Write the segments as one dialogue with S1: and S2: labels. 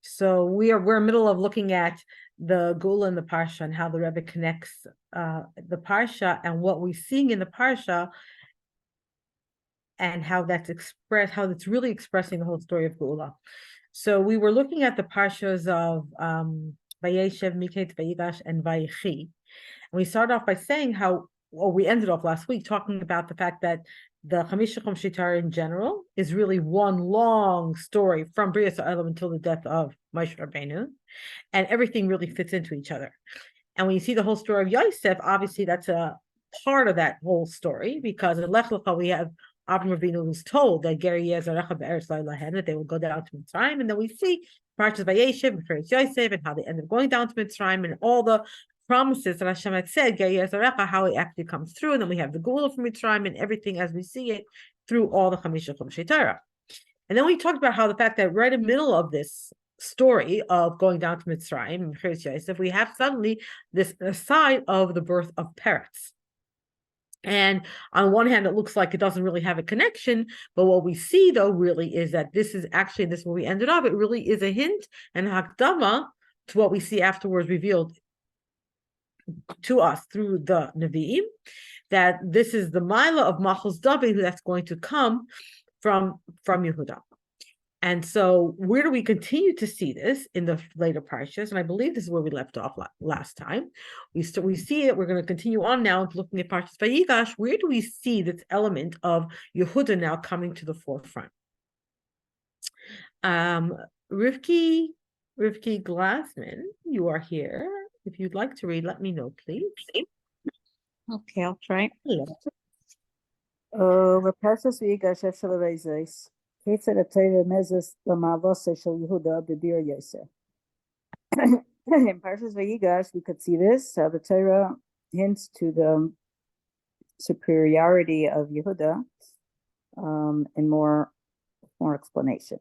S1: So we're in the middle of looking at the Gula and the Parsha and how the Rebbe connects the Parsha and what we're seeing in the Parsha and how that's expressed, how it's really expressing the whole story of Gula. So we were looking at the Parshas of Vayeshev, Miketz, Vayigash, and Vayechi. And we started off by saying how, or we ended off last week talking about the fact that the Chamisha Chom Shitar in general is really one long story from Bria Ha'olam until the death of Moshe Rabbeinu, and everything really fits into each other. And when you see the whole story of Yosef, obviously that's a part of that whole story, because in Lech Lecha we have Avram Avinu who's told that Ger Yezarecha Be'eretz Lo Lahem, that they will go down to Mitzrayim, and then we see Parshas Vayeshev and Parshas Yosef and how they end up going down to Mitzrayim and all the promises that Hashem had said, Ger Yezarecha, how it actually comes through, and then we have the Gula from Mitzrayim and everything as we see it through all the Chamisha Chomshei Torah. And then we talked about how the fact that right in the middle of this story of going down to Mitzrayim and Parshas Yosef, we have suddenly this aside of the birth of Peretz. And on one hand, it looks like it doesn't really have a connection, but what we see though really is that this is where we ended up. It really is a hint and hakdama to what we see afterwards revealed to us through the Nevi'im, that this is the Mila of Machos David that's going to come from Yehuda. And so where do we continue to see this in the later parshas? And I believe this is where we left off last time. We see it. We're going to continue on now looking at Parshas Vayigash. Where do we see this element of Yehuda now coming to the forefront? Rivki Glassman, you are here. If you'd like to read, let me know, please.
S2: Okay, I'll try.
S3: Parshas Vayigash Shel Reizos. In Parshas Vayigash, we could see this, how the Torah hints to the superiority of Yehuda and more explanation.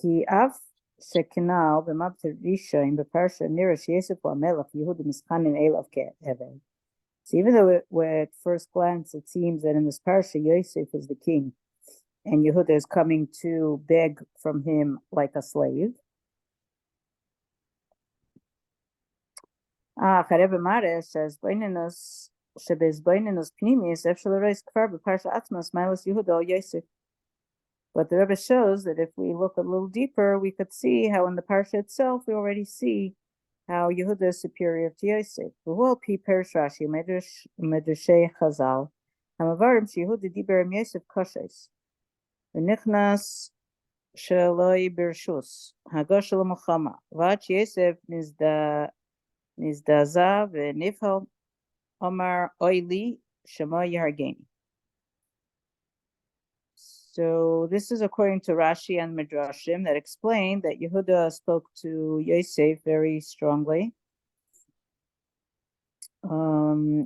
S3: Ki af shekinal b'mabter rishayin b'parsha nira she'yosef ha'melech Yehuda mischanin elav ke'evel. So even though at first glance it seems that in this parsha Yosef is the king, and Yehuda is coming to beg from him like a slave. But the Rebbe shows that if we look a little deeper, we could see how in the Parsha itself we already see how Yehuda is superior to Yosef. ונכנס שלוי ברשוס, הגוש של המלחמה, ועד שיוסף נזדעזע ונבהל, אמר אוי לי שמו יהרגני. So this is according to Rashi and Midrashim that explain that Yehuda spoke to Yosef very strongly.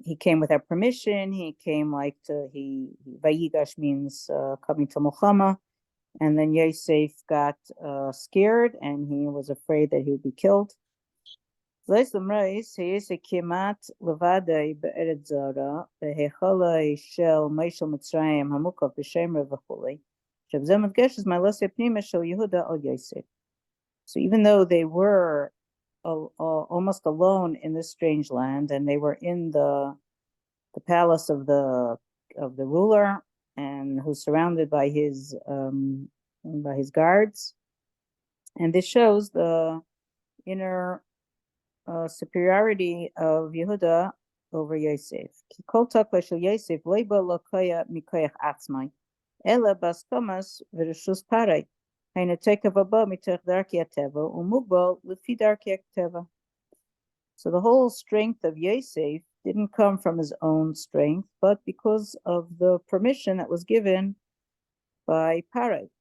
S3: He came without permission. He came Vayigash means coming to Muhammad, and then Yosef got scared and he was afraid that he would be killed. So even though they were almost alone in this strange land, and they were in the palace of the ruler, and who's surrounded by his guards, and this shows the inner superiority of Yehuda over Yosef. Ki kol takva shel Yosef lo ba lokoya mikoyach atzmai, ela baskomas v'reshus parai. So the whole strength of Yosef didn't come from his own strength, but because of the permission that was given by Parai.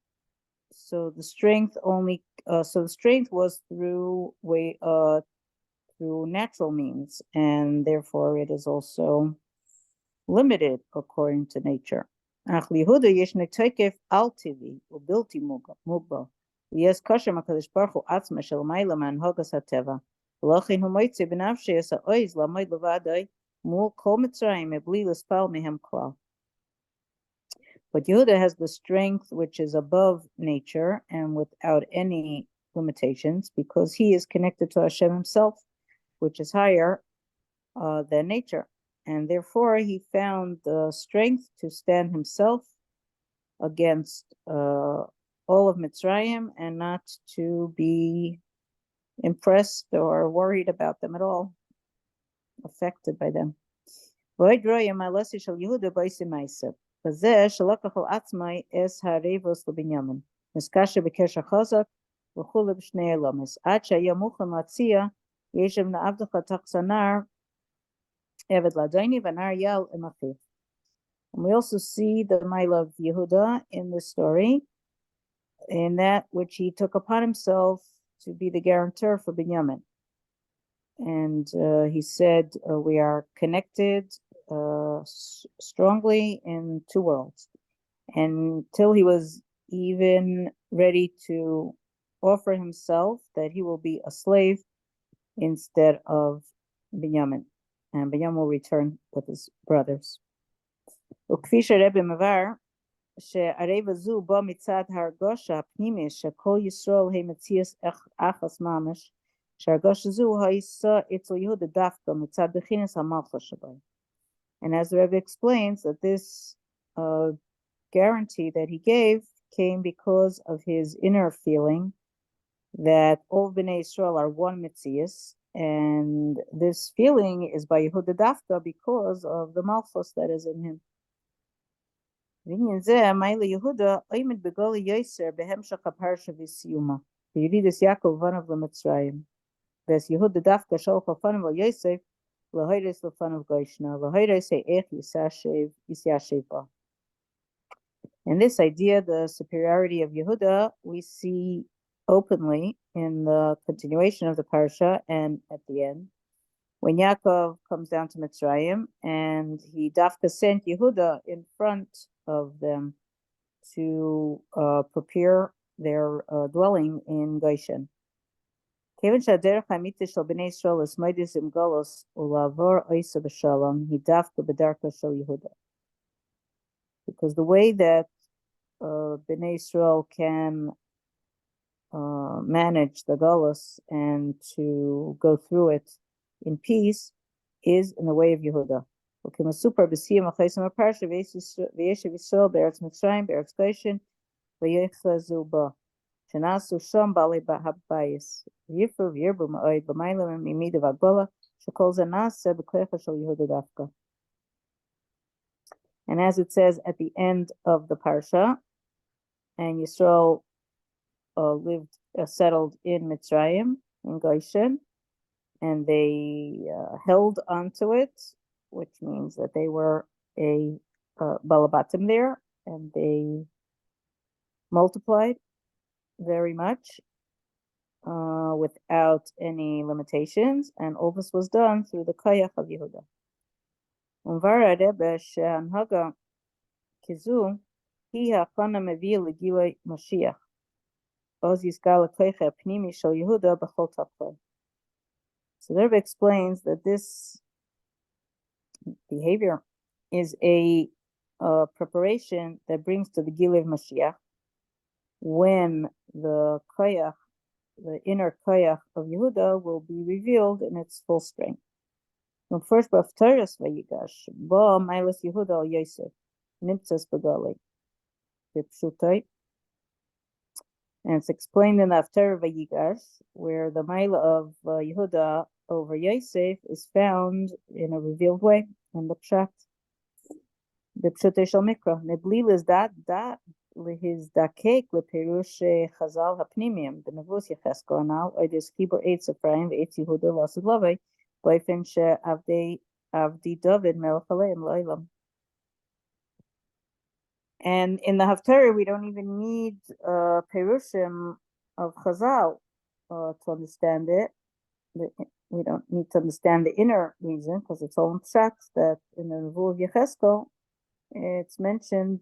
S3: So the strength was through natural means, and therefore it is also limited according to nature. אך ליהודה יש תוקף על-טבעי ובלתי מוגבל, ויש קשר מהקדוש ברוך הוא עצמו של מעלה מהנהגת הטבע, ולכן הוא מוצא בנפשו את העוז לעמוד לבדו מול כל מצרים מבלי להספל מהם כלל. But Yehuda has the strength which is above nature and without any limitations because he is connected to Hashem himself, which is higher than nature. And therefore, he found the strength to stand himself against all of Mitzrayim and not to be impressed or worried about them at all, affected by them. בזה שלקח על עצמי אס הרבוס לבנימין, נזכשה בקשר חזק וכולי בשני אלומס, עד שהיה מוכן להציע, ישב נעבדך תחת הנער, עבד לאדוני ונער יל עם אחיו. And we also see the Mila of Yehuda in the story, in that which he took upon himself to be the guarantor for Binyamin. And he said, we are connected strongly in two worlds. Until he was even ready to offer himself that he will be a slave instead of Binyamin. And Binyamin will return with his brothers. וכפי שהרבי מבאר, שהרבע זו בא מצד הרגושה הפנימי שכל ישראל הם מציאס אחס ממש, שהרגושה זו הייתה אצל יהודה דווקא מצד בכינס המלכה שבו. And as the Rebbe explains, that this guarantee that he gave came because of his inner feeling that all Bnei Israel are one Metzias, and this feeling is by Yehuda Dafka because of the Malchus that is in him. בעניין זה, מילא יהודה עומד בגולה יסר בהמשך הפרשה וסיומה, וירידס יעקב ובניו למצרים. ואז יהודה דווקא שלח לפניו על יוסף, להירס לפניו גוישנה, להירס איך יסיישב בה. And this idea, the superiority of Yehuda, we see openly in the continuation of the Parsha and at the end. When Yaakov comes down to Mitzrayim and he dafka sent Yehuda in front of them to prepare their dwelling in Goshen. Because the way that Bnei Israel can manage the Galus and to go through it in peace is in the way of Yehuda. וכמסופר בסיים אחרי הפרשה וישב ישראל בארץ מצרים בארץ גושן ויחזו בה שנעשו שם בעלי הבייס ויפרו וירבו מאוד במיילה ממידה והגבלה שכל זה נעשה בכוחה של יהודה דווקא. And as it says at the end of the Parsha, and Yisrael settled in Mitzrayim, in Goshen, and they held onto it, which means that they were a balabatim there, and they multiplied very much without any limitations, and all this was done through the koyach of Yehuda. ומבאר הרבה שההנהגה כזו היא ההכנה מביא לגילוי משיח. אז יסגל הכוח הפנימי של יהודה בכל תפקיד. So the Rebbe explains that this behavior is a preparation that brings to the Gilui of Mashiach when the koyach, the inner koyach of Yehuda will be revealed in its full strength. Now first, Baftaras Vayigash, Ba Milas Yehuda al Yosef, Nimtzas Begali, Bipshutai. And it's explained in the Haftarah Vayigash, where the Maila of Yehuda over Yosef is found in a revealed way in the Pshat. The Pshat Shal Mikra. Neblil is that his dakek leperush Chazal hapnimim the Navus Yecheskel now or this Kibur Eitz Ephraim Eitz Yehuda Lasud Lavei Boyfin She Avdi David Melech Aleim Loilam. And in the Haftarah, we don't even need Perushim of Chazal to understand it. We don't need to understand the inner reason because it's all in Pshat that in the Nevuah of Yecheskel, it's mentioned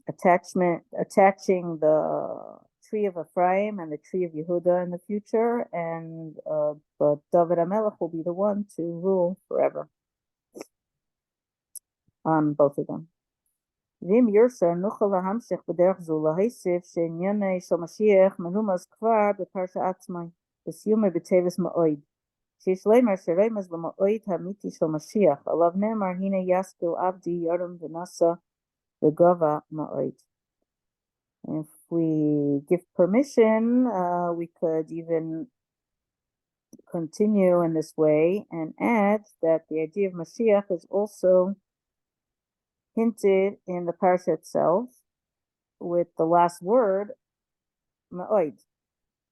S3: attaching the tree of Ephraim and the tree of Yehuda in the future, and but David HaMelech will be the one to rule forever on both of them. ואם יורשה נוכל להמשיך בדרך זו להוסיף שענייני של משיח מרומז כבר בפרשה עצמה, בסיומי בטבס מועד, שיש לומר שרמז למועד האמיתי של משיח, עליו נאמר הנה יסקל עבדי ירום ונשא בגובה מועד. If we give permission, we could even continue in this way and add that the idea of Mashiach is also hinted in the Parsha itself with the last word, ma'od.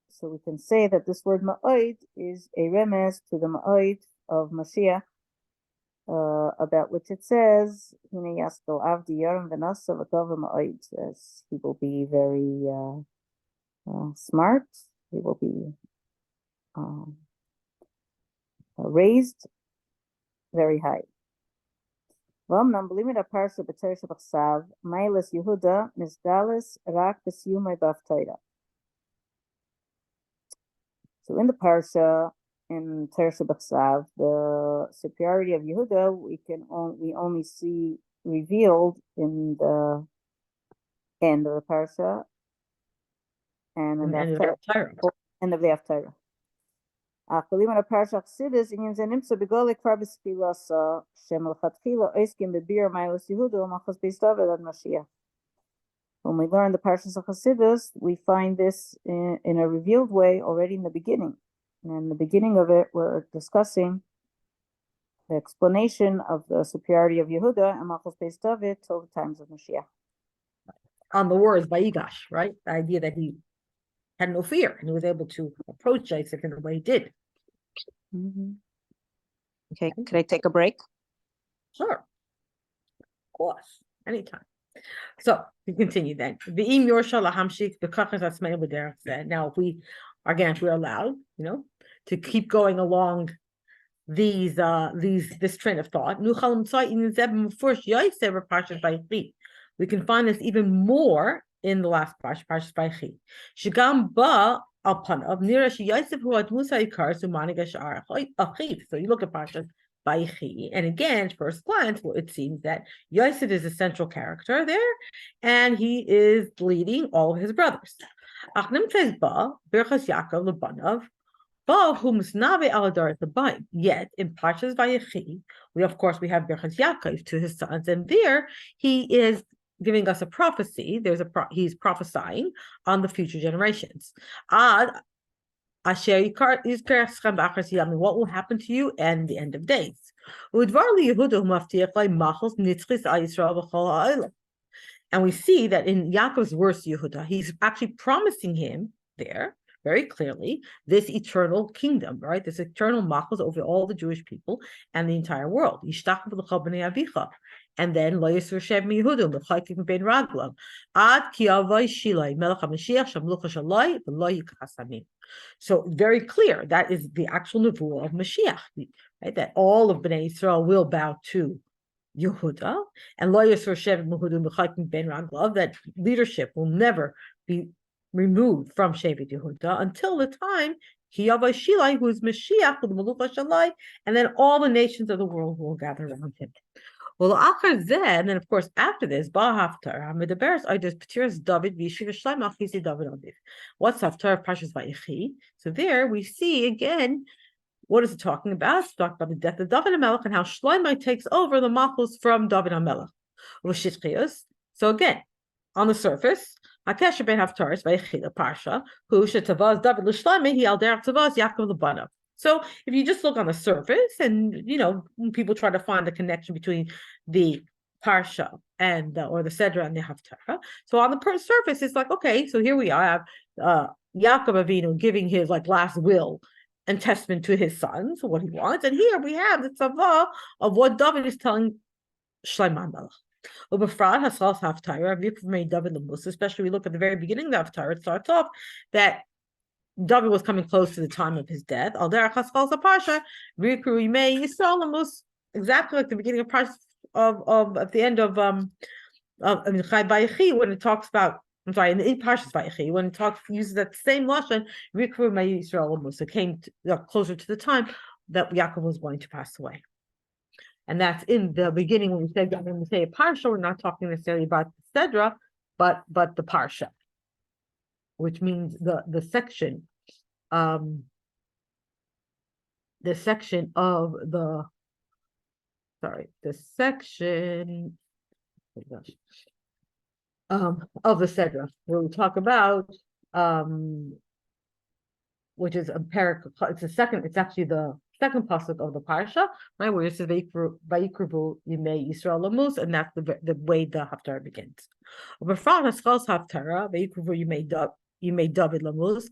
S3: So we can say that this word ma'od is a remez to the ma'od of Mashiach, about which it says, Hine yaskel avdi yarim v'nasa v'tova ma'od, as he will be very smart, he will be raised very high. ואומנם בלימוד הפרשה בתרשה בכסב, מיילס יהודה נסגלס רק בסיומי בהפטרה. So in the Parsha, in Tersha B'Chsav, the superiority of Yehuda we only see revealed in the end of the Parsha and in the end of the Haftarah. Akhalim on Parsha Chassidus in Yinzen Nimsa Begole Krabis Filasa Shem Lechatchila Oiskim Bebir Milos Yehuda Machos Beis David and Mashiach. When we learn the Parshas of Chassidus, we find this in a revealed way already in the beginning. And in the beginning of it, we're discussing the explanation of the superiority of Yehuda and Machos Beis David till the times of Mashiach.
S1: On the words by Yigash, right? The idea that he had no fear and he was able to approach Isaac in the way he did.
S2: Mm-hmm. Okay, could I take a break?
S1: Sure. Of course. Anytime. So we continue then. Now, if we're allowed, to keep going along this train of thought, we can find this even more in the last Parsha, Parshas Vayechi. So you look at Parsha Vayechi, and again, at first glance, well, it seems that Yosef is a central character there, and he is leading all of his brothers. Yet in Parshas Vayechi, we have Birchas Yaakov to his sons, and there he is giving us a prophecy. He's prophesying on the future generations. What will happen to you and the end of days? And we see that in Yaakov's words, Yehuda, he's actually promising him there very clearly this eternal kingdom, right? This eternal machos over all the Jewish people and the entire world. And then so very clear, that is the actual nevuah of Mashiach, right? That all of Bnei Israel will bow to Yehuda, and that leadership will never be removed from Shevet Yehuda until the time Shilai, who is Mashiach, and then all the nations of the world will gather around him. Well, and then of course after this, what's Haftarah Parshas Vayechi? So there we see again. What is it talking about? It's talking about the death of David HaMelech and how Shlomo takes over the Malchus from David HaMelech. So again, on the surface, Hakesher ben Haftarah Vayechi the Parsha, who shetavaz David l'Shlomo he al derech tavaz Yaakov l'banav. So if you just look on the surface, and people try to find the connection between the Parsha and or the Sedra and the Haftarah. So on the surface, it's like, okay, so here we are, I have Yaakov Avinu giving his last will and testament to his sons, what he wants, and here we have the tzavah of what David is telling Shlomo Melech. Especially we look at the very beginning of the Haftarah, it starts off that David was coming close to the time of his death. Exactly like the beginning of Parsha of at the end of Vayechi, when it talks about, in Parshas Vayechi, when it uses that same lashon, Rikru May Yisrael Musa came closer to the time that Yaakov was going to pass away. And that's in the beginning when we say a Parsha, we're not talking necessarily about the Sedra, but the Parsha, which means the section of the section oh gosh, of the Sedra, where we talk about which is a it's actually the second pasuk of the parsha, right, where it says Vayikruvu Yimei Yisrael Lamus, and that's the way the Haftarah begins. Befrat Haschos Haftarah Vayikruvu Yimei David Lamus.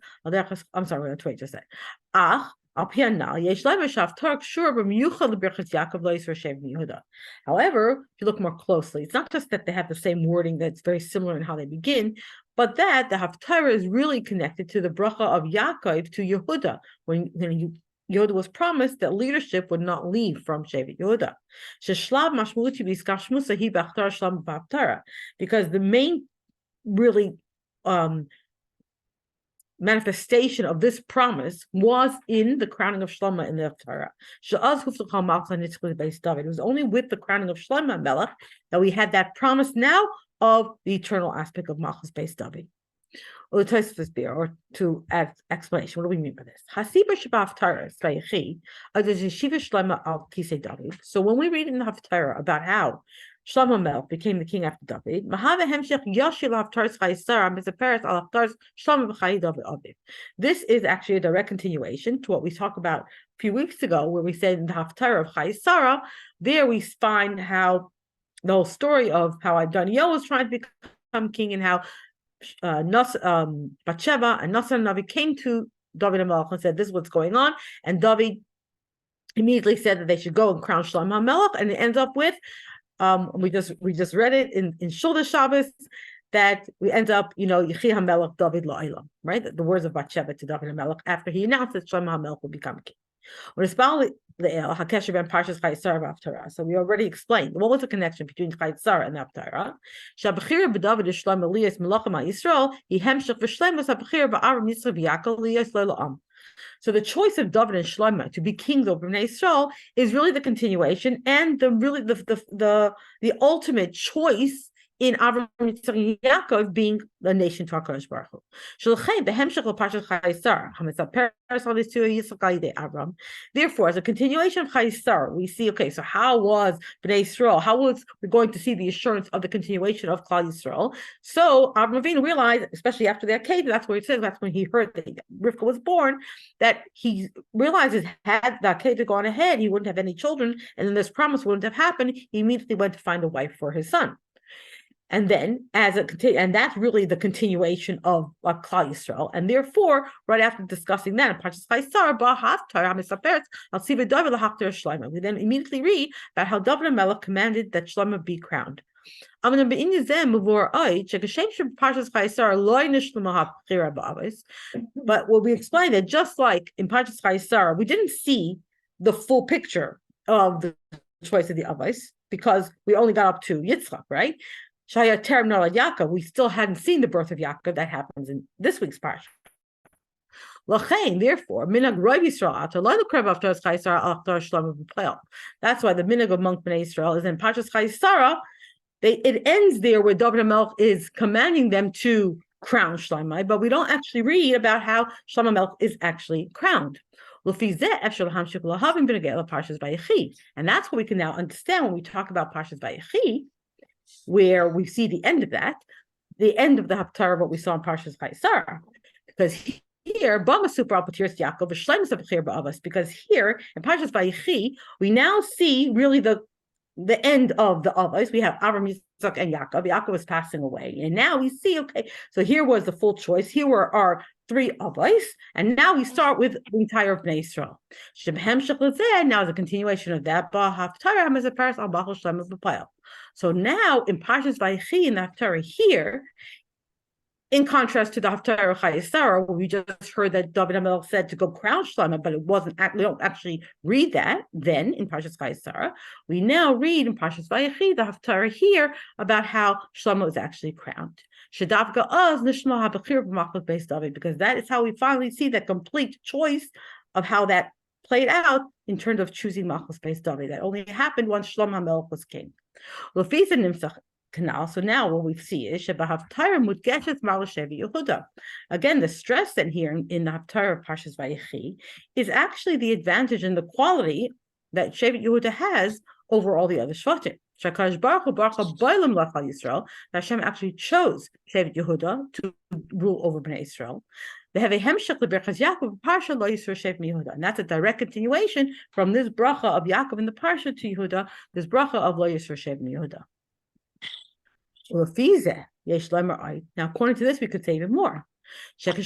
S1: I'm sorry, that's what I just said. However, if you look more closely, it's not just that they have the same wording that's very similar in how they begin, but that the Haftarah is really connected to the bracha of Yaakov to Yehuda, when Yehuda was promised that leadership would not leave from Shevet Yehuda. Because the main really manifestation of this promise was in the crowning of Shlomo in the Haftarah. It was only with the crowning of Shlomo Melech that we had that promise now of the eternal aspect of Malchus Beis David. Or to add explanation, what do we mean by this? So when we read in the Haftarah about how Shlomo Melech became the king after David, this is actually a direct continuation to what we talked about a few weeks ago, where we said in the Haftarah of Sara, there we find how the whole story of how Daniel was trying to become king, and how Bathsheba and Nasa Navi came to David and Melech and said, "This is what's going on," and David immediately said that they should go and crown Shlomo Melech, and it ends up with we just read it in Shulda Shabbos, that we end up, Yechi HaMelech David La'olam, right? The words of Bathsheba to David HaMelech after he announced that Shlomo HaMelech will become king. So we already explained what was the connection between Chayei Sara and the Haftarah. So the choice of David and Shlomo to be kings over Bnei Yisrael is really the continuation and the ultimate choice in Avram, Yitzchak, and Yaakov being the nation to HaKadosh Baruch Hu. Therefore, as a continuation of Chayei Sara, we see, okay, so how was Bnei Yisrael? How was we going to see the assurance of the continuation of Klal Yisrael? So Avram Avinu realized, especially after the Akedah, that's where it says, that's when he heard that Rivka was born, that he realizes had the Akedah gone ahead, he wouldn't have any children, and then this promise wouldn't have happened. He immediately went to find a wife for his son. And then, and that's really the continuation of Klal Yisrael. And therefore, right after discussing that, in Parshas Chayei Sara, we then immediately read about how David HaMelech commanded that Shlomo be crowned. But what we explained that just like in Parshas Chayei Sara, we didn't see the full picture of the choice of the Avos because we only got up to Yitzchak, right? Shaya Terem Nolad Yaakov, we still hadn't seen the birth of Yaakov. That happens in this week's parsha. Therefore, minhag Roy Yisrael that's why the minhag among Bnei Yisrael is in Parshas Chayei Sara. It ends there where David HaMelech is commanding them to crown Shlomo, but we don't actually read about how Shlomo Melech is actually crowned. And that's what we can now understand when we talk about Parshas Vayechi, where we see the end of that, the end of the Haftarah, what we saw in Parshas Chayei Sara, because here, because here in Parshas Vayechi, we now see really the end of the Avos. We have Avram, Yitzchak, and Yaakov. Yaakov was passing away, and now we see, okay, so here was the full choice. Here were our three Avos, and now we start with the entire of Bnei Yisrael. Now is a continuation of that. So now in Parshas Vayechi in the Haftarah here, in contrast to the Haftarah of Chayei Sara, where we just heard that David HaMelech said to go crown Shlomo, but it wasn't. We don't actually read that then in Parshas Chayei Sara. We now read in Parshas Vayechi the Haftarah here about how Shlomo is actually crowned. Because that is how we finally see that complete choice of how that played out in terms of choosing Malchus based David. That only happened once Shlomo HaMelech was king. So now what we see is again, the stress then here in the Haftarah of Parshas Vayechi is actually the advantage and the quality that Shevet Yehuda has over all the other Shvatim. Hashem actually chose Shevet Yehuda to rule over Bnei Israel. They have a hemshech leberachas Yaakov Parsha lo Yisro Shevet Yehuda, and that's a direct continuation from this bracha of Yaakov in the Parsha to Yehuda, this bracha of lo Yisro Shevet Yehuda. Now, according to this, we could say even more. Just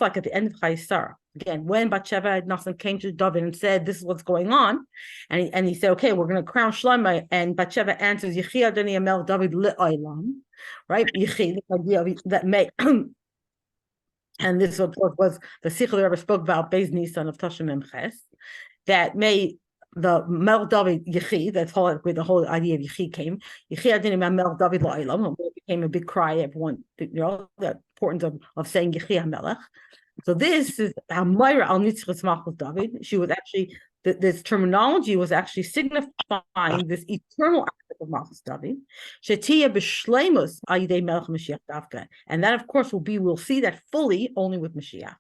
S1: like at the end of Chayei, again, when Bathsheba Nasan came to David and said, "This is what's going on," and he said, "Okay, we're going to crown Shlomo," and Bathsheba answers, "Yechi Adoni Amel David le'olam," right? Yechi, the idea that may. And this was the Sichel the Rebbe spoke about Beis Nisan of Tashim Ches, that may the Mel David Yechi, that's where the whole idea of Yechi came. Yechi Adini Mel David La'ilam, it became a big cry. Everyone, the importance of saying Yechi HaMelech. So this is Hamayra al Nitzchas Malchus David. She was actually this terminology was actually signifying this eternal aspect of Malchus David. Shetiya b'shleimus ayidei Melech Mashiach Davka, and that of course we'll see that fully only with Mashiach.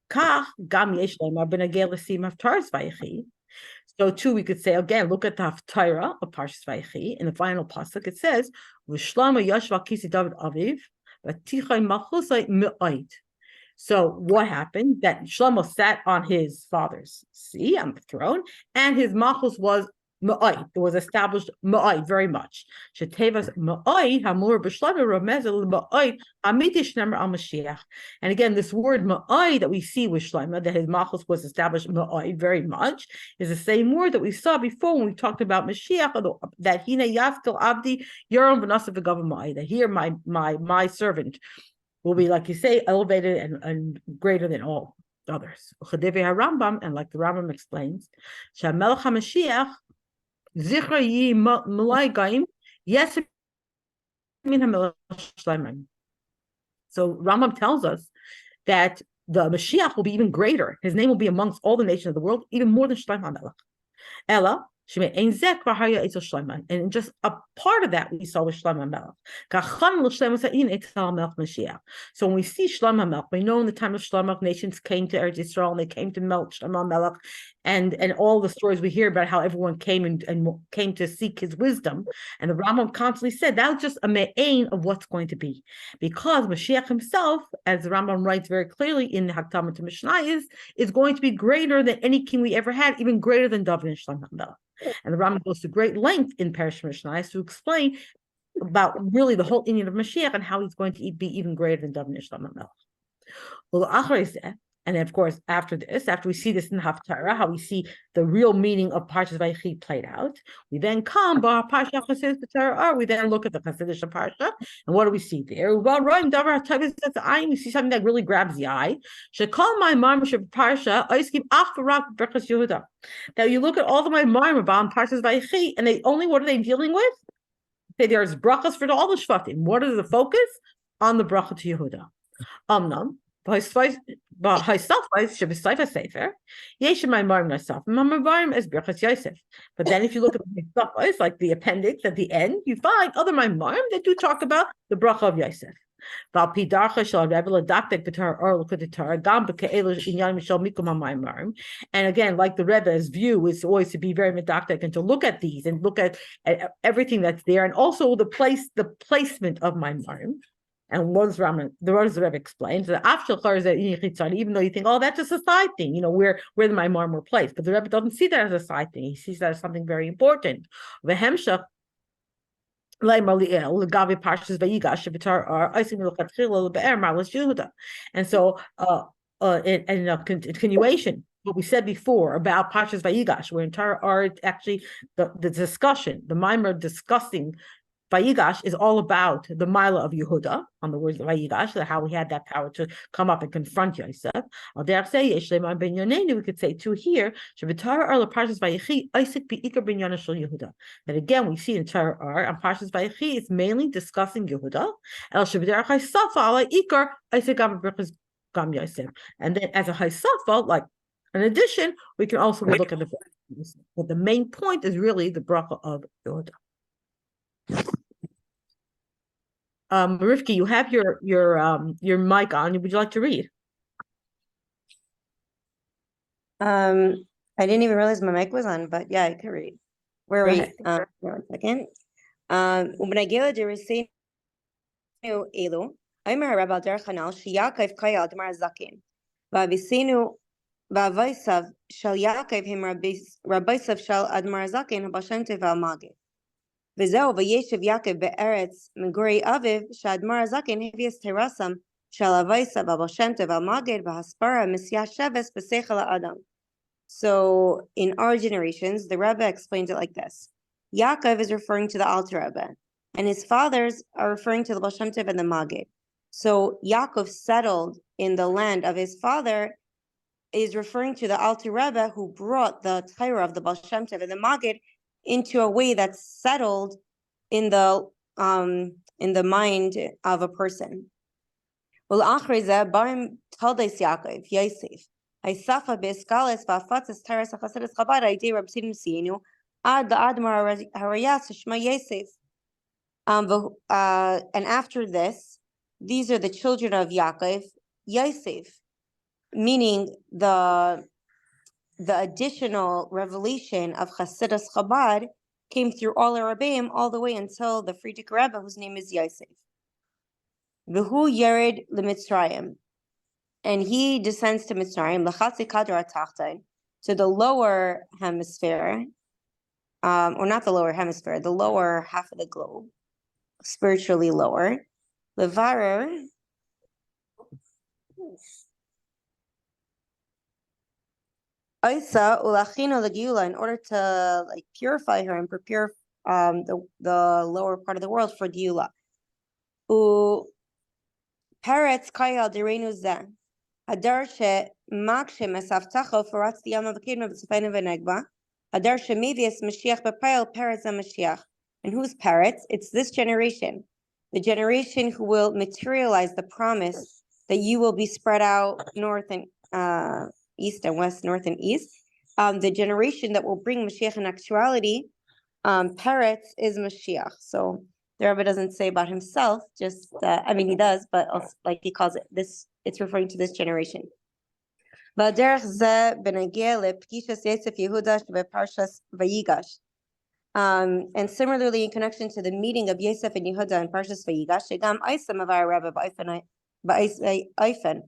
S1: Kach gam yesh leimar b'nagei l'sim haftaras vayechi. So too, we could say again, look at the Haftarah of Parshas Vayechi in the final pasuk. It says, "V'shlomo yashva kisi David aviv, v'tichay malchusay me'oid." So what happened? That Shlomo sat on his father's seat on the throne, and his malchus was me'oid. It was established me'oid very much. Shetevas me'oid hamur b'shlomo romezel me'oid amitish nemer al Mashiach. And again, this word me'oid that we see with Shlomo, that his malchus was established me'oid very much, is the same word that we saw before when we talked about Mashiach, that hine yafkel abdi yoram v'nasav v'gava me'oid. That here my servant will be, like you say, elevated and greater than all others. Rambam, and like the Rambam explains, Shamelech HaMashiach Zichra Yi Malai Gaim Yes Min HaMelech Shleiman. So Rambam tells us that the Mashiach will be even greater. His name will be amongst all the nations of the world, even more than Shleim HaMelech. Ella, and just a part of that we saw with Shlomo HaMelech. So when we see Shlomo HaMelech, we know in the time of Shlomo, nations came to Eretz Yisrael and they came to melt Shlomo HaMelech, and all the stories we hear about how everyone came and came to seek his wisdom. And the Rambam constantly said that was just a me'ain of what's going to be, because Mashiach himself, as the Rambam writes very clearly in the Hakdamah to Mishnayos, is going to be greater than any king we ever had, even greater than David and Shlomo HaMelech. And the Rambam goes to great length in Parsha Mishnayos to explain about really the whole Indian of Mashiach and how he's going to be even greater than David and Shlomo HaMelech. And of course, after we see this in the Haftarah, how we see the real meaning of Parshas Vayechi played out, we then come, we then look at the Chassidish Parsha, and what do we see there? We see something that really grabs the eye. Now you look at all the Maimarim about Parshas Vayechi, and what are they dealing with? There's brachas for all the Shvatim. What is the focus? On the bracha to Yehuda. But then if you look at the like the appendix at the end, you find other Maimarim that do talk about the bracha of Yosef. And again, like the Rebbe's view is always to be very medactic and to look at these and look at everything that's there, and also the placement of Maimarim. And what does the Rebbe explains that even though you think, oh, that's just a side thing, where the Maimarim were placed, but the Rebbe doesn't see that as a side thing. He sees that as something very important. And so in a continuation, what we said before about Parshas Vayigash, where entire art actually the discussion, the Maimer discussing Vayigash is all about the Mila of Yehuda, on the words of Vayigash, how he had that power to come up and confront Yosef. We could say too here, that again we see in Torah and Parshas Vayechi, it's mainly discussing Yehuda. And then as a Haisafa, like in addition, we can also look at the, but the main point is really the bracha of Yehuda. Rivki, you have your mic on. Would you like to read?
S4: I didn't even realize my mic was on, but yeah, I could read. Where are we? 1 second. ובנגיע לדרסינו אלו, אומר הרב על דרך הנ"ל שיעקב קרא על גמר הזקן, והאבייסיו של יעקב הם רבייסיו של אדמו"ר הזקן, הבעל שם טוב והמגיד. וזהו, וישב יעקב בארץ מגורי אביו, שהאדמו"ר הזקן הביא את תרסם של אבייסיו, הבעל שם טוב והמגיד, והסברה מסיעה שבס בשכל האדם. So in our generations, the Rebbe explains it like this. Yaakov is referring to the Alter Rebbe, and his fathers are referring to the Baal Shem Tov and the Magid. So Yaakov settled in the land of his father is referring to the Alter Rebbe who brought the Torah of the Baal Shem Tov and the Magid into a way that's settled in the mind of a person. Well, Achrizah Barim Taldes Yaakov Yosef. Haisafa be'eskalis va'afatzes Taras HaChasidus Chabad Aidei Reb Tzidon Sienu Ad Admar Harayas Shema Yosef. And after this, these are the children of Yaakov, Yosef, meaning the additional revelation of Chasidus Chabad came through all Arabeim all the way until the Frierdiker Rebbe, whose name is Yosef. V'hu Yered LeMitzrayim. And he descends to Mitzrayim, L'chatzi Kadra Tachtain, to the lower hemisphere, or not the lower hemisphere, the lower half of the globe, spiritually lower. Levarer, Isa Ulachino Lagiula, in order to like purify her and prepare the lower part of the world for Giula. U Peretz Kayal Direnu Zeh. Hadar she'makshe mesavtacho foratz diyama v'kedma v'tzufayna v'negba. Hadar she'mevias Moshiach b'payel peretz Moshiach. And who's peretz? It's this generation. The generation who will materialize the promise that you will be spread out north and east and west, north and east. The generation that will bring Mashiach in actuality, peretz is Mashiach. So the Rebbe doesn't say about himself, just, he does, but also, like he calls it this, it's referring to this generation. And similarly, in connection to the meeting of Yosef and Yehuda in Parshas Vayigash, Shegam Isam of our Rebbe Ba'Ifen,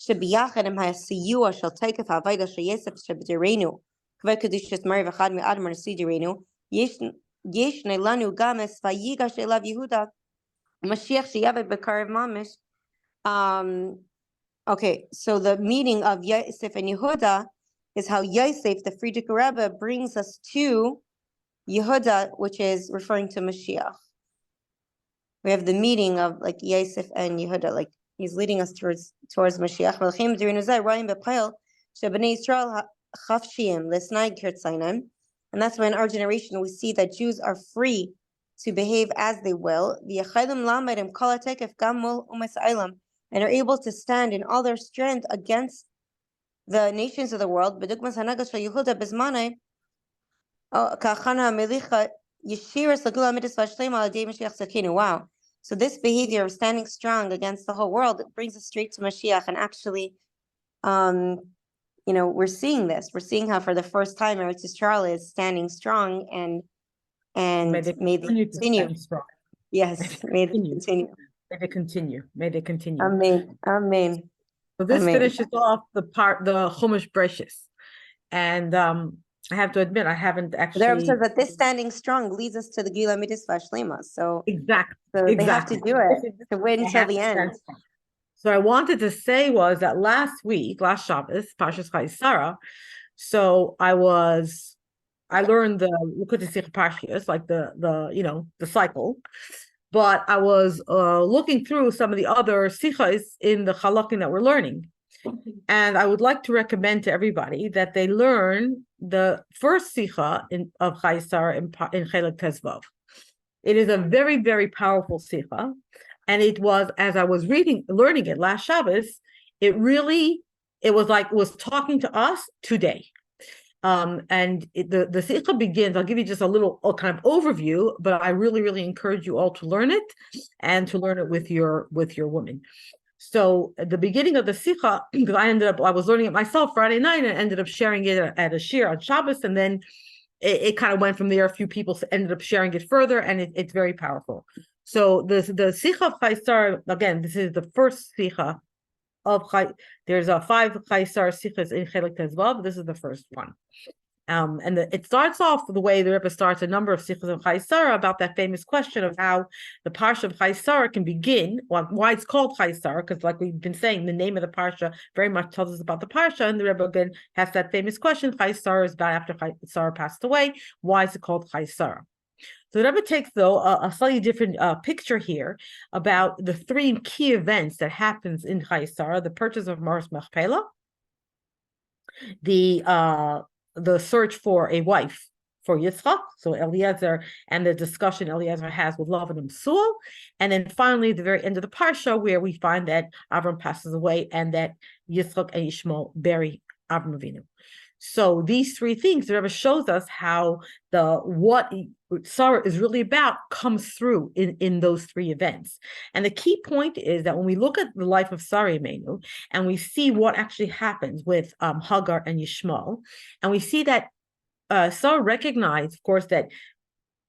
S4: Shebiyachad Im HaSiyua Shel Teikef HaVayda Shel Yosef Sheb'Direnu, Kvei Kedushas Mari V'Chad Me'admar Nesidirenu, Yesh Neilanu Games Vayigash Elav Yehuda, Mashiach Sheyavad B'Karev Mamish. Okay, so the meaning of Yosef and Yehuda is how Yosef, the Frierdiker Rebbe, brings us to Yehuda, which is referring to Mashiach. We have the meeting of like Yosef and Yehuda, like he's leading us towards Mashiach. And that's why in our generation we see that Jews are free to behave as they will. And are able to stand in all their strength against the nations of the world. Wow. So this behavior of standing strong against the whole world, it brings us straight to Mashiach. And actually, we're seeing this. We're seeing how for the first time Eretz Yisrael is standing strong and may they continue. Yes, may they continue.
S1: May they continue. May they continue.
S4: Amen. Amen.
S1: So this
S4: Amen.
S1: finishes off the Chumash Breshis. And I have to admit, I haven't actually.
S4: The Rebbe says that this standing strong leads us to the Gila Mitzvah Shlema. So
S1: exactly.
S4: They have to do it to wait until the end.
S1: So I wanted to say was that last Shabbos, Parsha Sara. So I was I learned the Likkutei Sikha Parshas, like the cycle. But I was looking through some of the other sikhas in the halakim that we're learning. And I would like to recommend to everybody that they learn the first sikha of Chayei Sara in Chelik Tezvav. It is a very, very powerful sikha. And it was, as I was learning it last Shabbos, it was talking to us today. And the sikha begins. I'll give you just a little kind of overview, but I really, really encourage you all to learn it and to learn it with your woman. So at the beginning of the sikha, because I was learning it myself Friday night and ended up sharing it at a shir on Shabbos, and then it kind of went from there. A few people ended up sharing it further, and it's very powerful. So the sikha of Chayei Sara, again, this is the first sikha of there's 5 Chayei Sara sikhas in Chelik Tezvav. This is the first one. And it starts off the way the Rebbe starts a number of sikhas of Chayei Sara about that famous question of how the Parsha of Chayei Sara can begin, why it's called Chayei Sara, because like we've been saying, the name of the Parsha very much tells us about the Parsha, and the Rebbe again has that famous question, Chayei Sara is about after Chayei Sara passed away, why is it called Chayei Sara? So the Rebbe takes, though, a slightly different picture here about the 3 key events that happens in Chayei Sara: the purchase of Mars Machpelah, the search for a wife for Yitzchak, so Eliezer, and the discussion Eliezer has with Lavan and Sual, and then finally the very end of the Parsha, where we find that Avram passes away and that Yitzchak and Ishmael bury Avram Avinu. So these 3 things, the Rebbe shows us how what Sarah is really about comes through in those 3 events. And the key point is that when we look at the life of Sarah Imenu, and we see what actually happens with Hagar and Yishmael, and we see that Sarah recognized, of course, that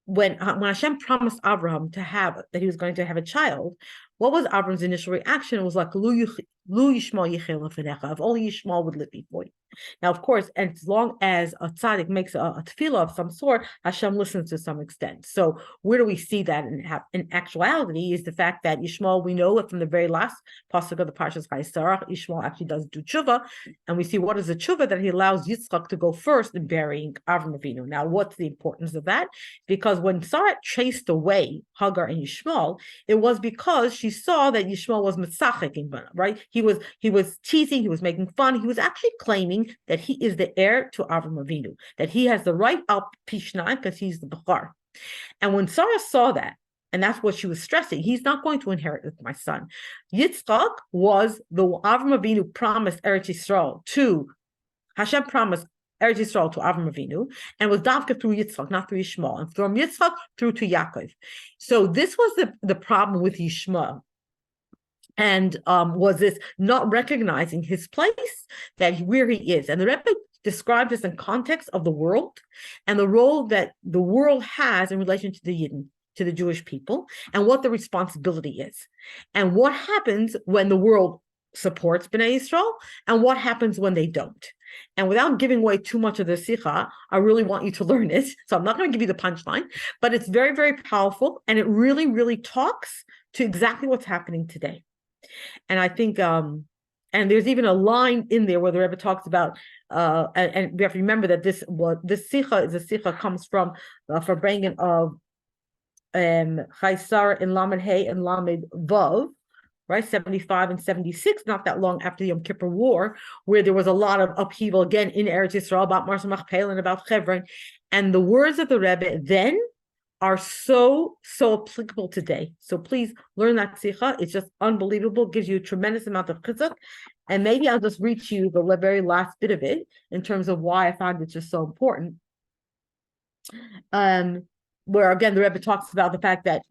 S1: when Hashem promised Abraham that he was going to have a child, what was Abraham's initial reaction? It was like, Lu Yishmael yichel lefanecha, if only Yishmael would live before you. Now, of course, and as long as a tzaddik makes a tefillah of some sort, Hashem listens to some extent. So where do we see that in actuality is the fact that Yishmael, we know it from the very last pasuk of the Parshas Chayei Sara, Yishmael actually does do tshuva, and we see what is the tshuva that he allows Yitzchak to go first in burying Avram Avinu. Now, what's the importance of that? Because when Sarah chased away Hagar and Yishmael, it was because she saw that Yishmael was mitzachek in Bana, right? He was teasing, he was making fun, he was actually claiming that he is the heir to Avram Avinu, that he has the right up Pishnai because he's the Bechar. And when Sarah saw that, and that's what she was stressing, he's not going to inherit with my son. Yitzchak was the Avram Avinu promised Eretz Yisrael to, Hashem promised Eretz Yisrael to Avram Avinu, and was dafka through Yitzchak, not through Yishmael, and from Yitzchak through to Yaakov. So this was the problem with Yishmael. And was this not recognizing his place, that where he is. And the Rebbe described this in context of the world and the role that the world has in relation to the Yidden, to the Jewish people, and what the responsibility is. And what happens when the world supports Bnei Yisrael, and what happens when they don't. And without giving away too much of the sikha, I really want you to learn it. So I'm not going to give you the punchline, but it's very, very powerful. And it really, really talks to exactly what's happening today. And I think, and there's even a line in there where the Rebbe talks about, and we have to remember that this sikha is a sikha comes from bringing of Chayei Sara in Lamed Hey and Lamed Vav, right, 75 and 76, not that long after the Yom Kippur War, where there was a lot of upheaval again in Eretz Yisrael about Mars Machpelah and about Hebron, and the words of the Rebbe then are so applicable today. So please learn that sikha. It's just unbelievable. Gives you a tremendous amount of chizuk. And maybe I'll just read you the very last bit of it in terms of why I found it just so important. Where again the Rebbe talks about the fact that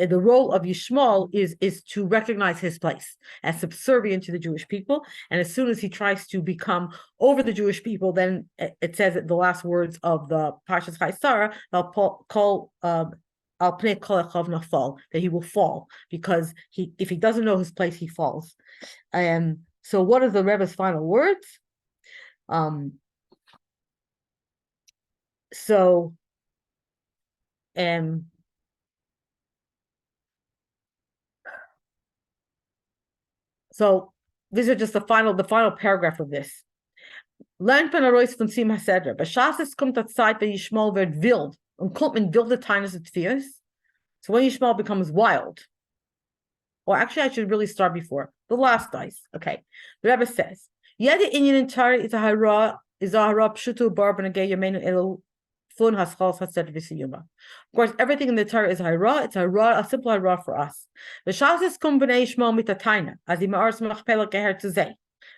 S1: the role of Yishmael is to recognize his place as subservient to the Jewish people, and as soon as he tries to become over the Jewish people, then it says that the last words of the Parshas Chayei Sara, that he will fall, because if he doesn't know his place, he falls. So what are the Rebbe's final words? So these are just the final paragraph of this. Lernt man a Reus von Sim HaSeder. B'shas es kommt dat Zeit, wenn Yishmael wird wild. Und kommt man wilde Tainus et Fias. So when Yishmael becomes wild. Or actually, I should really start before. The last dice. Okay. The Rebbe says, Yedi inyan in Torah is a hara pshutu bar b'nagei yamenu elu flun haschal haset v'siyuma. Of course, everything in the Torah is hara. It's a simple hara for us. The Shas is kum b'nei Yishmael mit taina as he ma'ars machpela geher to zeh.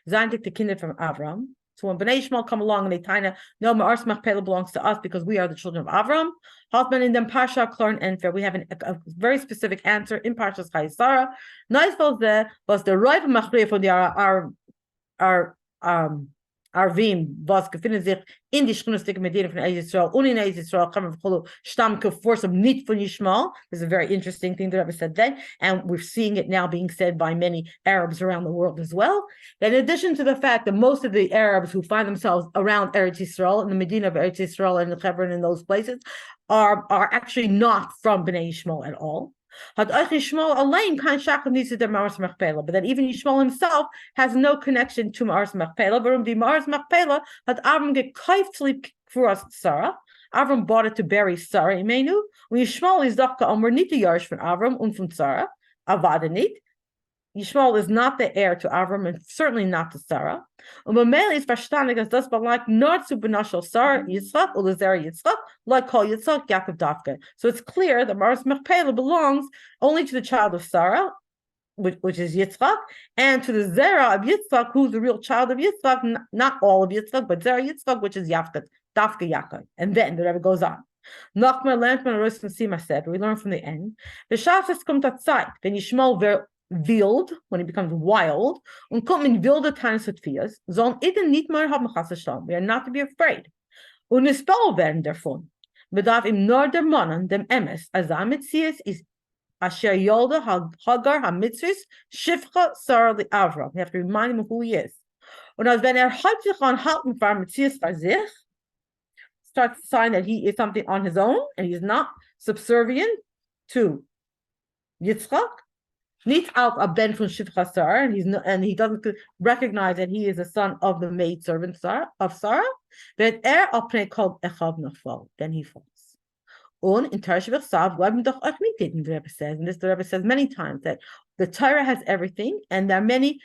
S1: Zandik the kindred from Avram. So when Bnei Yishmael come along and they taina, no, Ma'ars Machpelah belongs to us because we are the children of Avram. Husband in them Parsha, Klor, and Enfer. We have a very specific answer in Parsha's Sara. Nice was the right of Machriya from the Arvim was gefunden sich in die Schnusstige Medina von Israel und in Israel kommen von Stammke nicht von Yishmael. This is a very interesting thing that Rebbe said then, and we're seeing it now being said by many Arabs around the world as well. In addition to the fact that most of the Arabs who find themselves around Eretz Yisrael, in the Medina of Eretz Yisrael and the Hebron and those places, are actually not from Bnei Yishmael at all. But then even Yishmael himself has no connection to Ma'ars Machpelah. But the Ma'ars Machpelah had Avram gekauft for us Sara. Avram bought it to bury Sara. Imenu. When Yishmael is doch geomer nicht the Yarish from Avram und from Sara. Avada nicht. Yishmael is not the heir to Avram and certainly not to Sarah. Und Mameli is verstandig as das like not to Benashal Sarah Yitzchak or Lazar Yitzchak like Kol Yitzchak Yaakov Dafka. So it's clear that Ma'ars Machpelah belongs only to the child of Sarah, which is Yitzchak, and to the Zera of Yitzchak, who's the real child of Yitzchak, not all of Yitzchak, but Zera Yitzchak, which is Dafka Yaakov. And then the Rebbe goes on. Nachman lernt man Rosh from Sima said, we learn from the end. The Shafes kommt at Zeit, when Yishmael wild, when he becomes wild, und kommt in wilde Tainus et Fias, sollen Iden nicht mehr haben Chas Hashem. We are not to be afraid. Und es spell werden davon. Bedarf im nur der Mannen, dem Emes, als Amitzias ist Asher Yolda Hagar HaMitzvahs Shifcha Sara li Avram. You have to remind him of who he is. Und als wenn hat sich anhalten für Mitzias bei sich, starts to sign that he is something on his own, and he's not subservient to Yitzchak, nicht auch a ben von Shifcha Sara, and he doesn't recognize that he is a son of the maidservant of Sarah. But called Echav Nafal, then he falls. Und in Torah Shebechsav, bleiben doch euch nicht didn't, the Rebbe says, and this the Rebbe says many times, that the Torah has everything, and there are many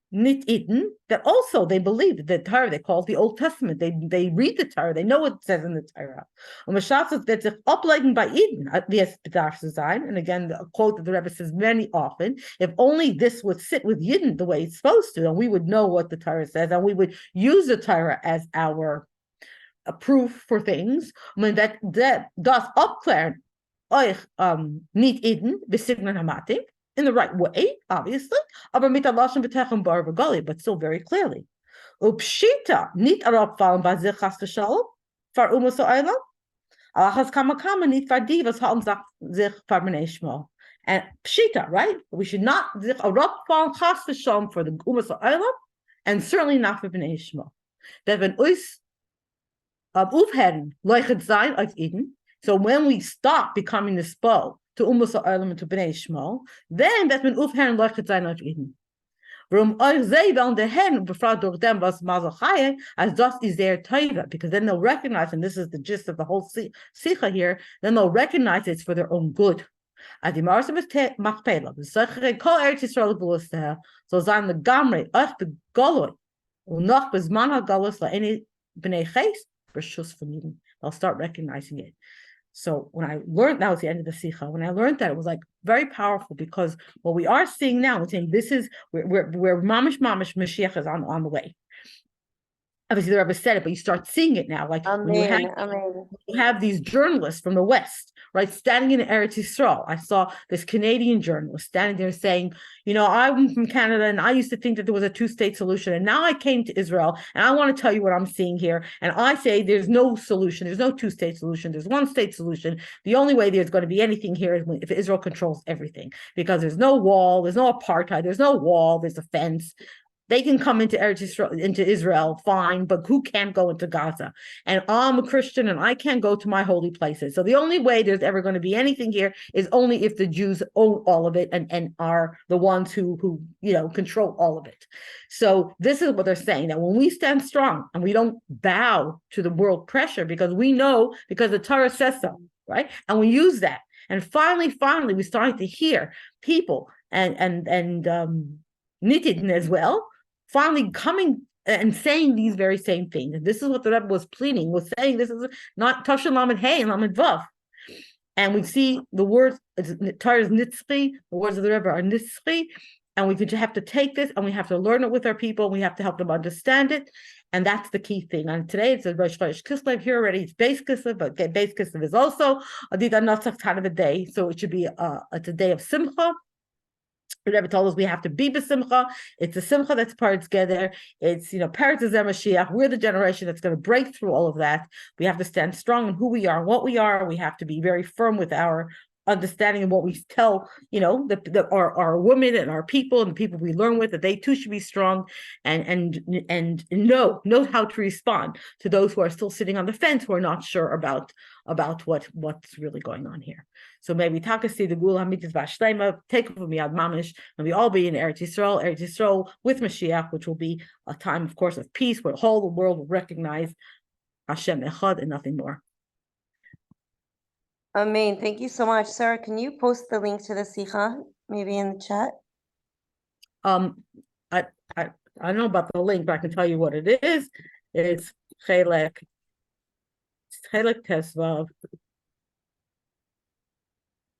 S1: nit itten that also they believe that the Torah they call it the Old Testament. They read the Torah, they know what it says in the Torah. Und Moshiach wird sich ableiten bei Eden, wie es bedarf zu sein. And again, a quote that the Rebbe says many often: if only this would sit with Yidden the way it's supposed to, then we would know what the Torah says, and we would use the Torah as our proof for things. I mean that does abklären euch nit Eden besignen hamatik. In the right way, obviously, aber mit der Lashon B'techem bar v'gali, but still very clearly. Upshita nit arabfallen bei sich has v'shalom far umas ha'olam, alachas kama nit far divas halm sich far b'nei Yishmael. And pshita, right? We should not sich arabfallen has v'shalom for the umas ha'olam, and certainly not for b'nei Yishmael. That when us aufhören leuchet sein als Eden, so when we stop becoming the spoil to Umus Ha'olam and to Bnei Yishmael, then that's when aufhören leuchet sein auf Eden. Warum euch sie wollen der Herrn befragt durch dem, was Mazel Chaye, as das is their Torah, because then they'll recognize, and this is the gist of the whole Sikha here, then they'll recognize it's for their own good. As the Ma'ars Machpelah, the Sechere Kol Eretz Yisrael Gulus so sein legamre euch begoloi, und noch bezman ha'galus la'eni Bnei Ches, b'shus von Eden. They'll start recognizing it. So when I learned, that was the end of the Sikha. When I learned that, it was like very powerful, because what we are seeing now, we're saying this is where mamish Moshiach is on the way. Obviously, the Rebbe said it, but you start seeing it now. Like when you have these journalists from the West, right, standing in Eretz Yisrael. I saw this Canadian journalist standing there saying, you know, I'm from Canada and I used to think that there was a two-state solution. And now I came to Israel and I want to tell you what I'm seeing here. And I say there's no solution. There's no two-state solution. There's one-state solution. The only way there's going to be anything here is if Israel controls everything, because there's no wall, there's no apartheid, there's no wall, there's a fence. they can come into Israel, fine, but who can't go into Gaza? And I'm a Christian and I can't go to my holy places. So the only way there's ever going to be anything here is only if the Jews own all of it and are the ones who control all of it. So this is what they're saying, that when we stand strong and we don't bow to the world pressure, because we know, because the Torah says so, right? And we use that. And finally, we started to hear people and Nitidin as well, finally coming and saying these very same things. And this is what the Rebbe was pleading, was saying this is not Toshin Lamed Hey and Lamed Vav. And we see the words, Torah is Nitzchi, the words of the Rebbe are Nitzchi, and we could have to take this and we have to learn it with our people. We have to help them understand it. And that's the key thing. And today it's a Rosh Chodesh Kislev. Here already it's Beis Kislev, but Beis Kislev is also a Dida Notzach kind of a day. So it should be it's a day of Simcha. The Rebbe told us we have to be b'simcha. It's a simcha that's part together. It's, Paretz is Moshiach. We're the generation that's going to break through all of that. We have to stand strong in who we are and what we are. We have to be very firm with our understanding of what we tell, our women and our people and the people we learn with, that they too should be strong and know how to respond to those who are still sitting on the fence, who are not sure about what's really going on here. So maybe Takasi the Gula Hamitis Vashlema, take over Miyad Mamish, and we all be in Eretz Yisrael with Mashiach, which will be a time, of course, of peace, where the whole world will recognize Hashem Echad and nothing more.
S4: Amen. Thank you so much. Sarah, can you post the link to the Sikha, maybe in the chat?
S1: I don't know about the link, but I can tell you what it is. It's Chelek Tesvav.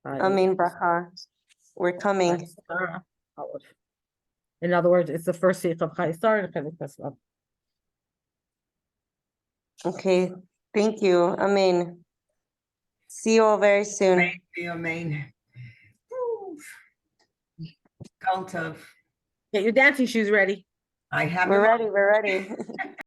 S4: Amen, bracha. We're coming.
S1: In other words, it's the first Sikha of Chai Sara and Chelek Tesvav.
S4: Okay. Thank you. Amen. See you all very soon.
S5: Thank you, Amen. Cult of.
S1: Get your dancing shoes ready.
S5: I have
S4: We're
S5: them
S4: ready. We're ready.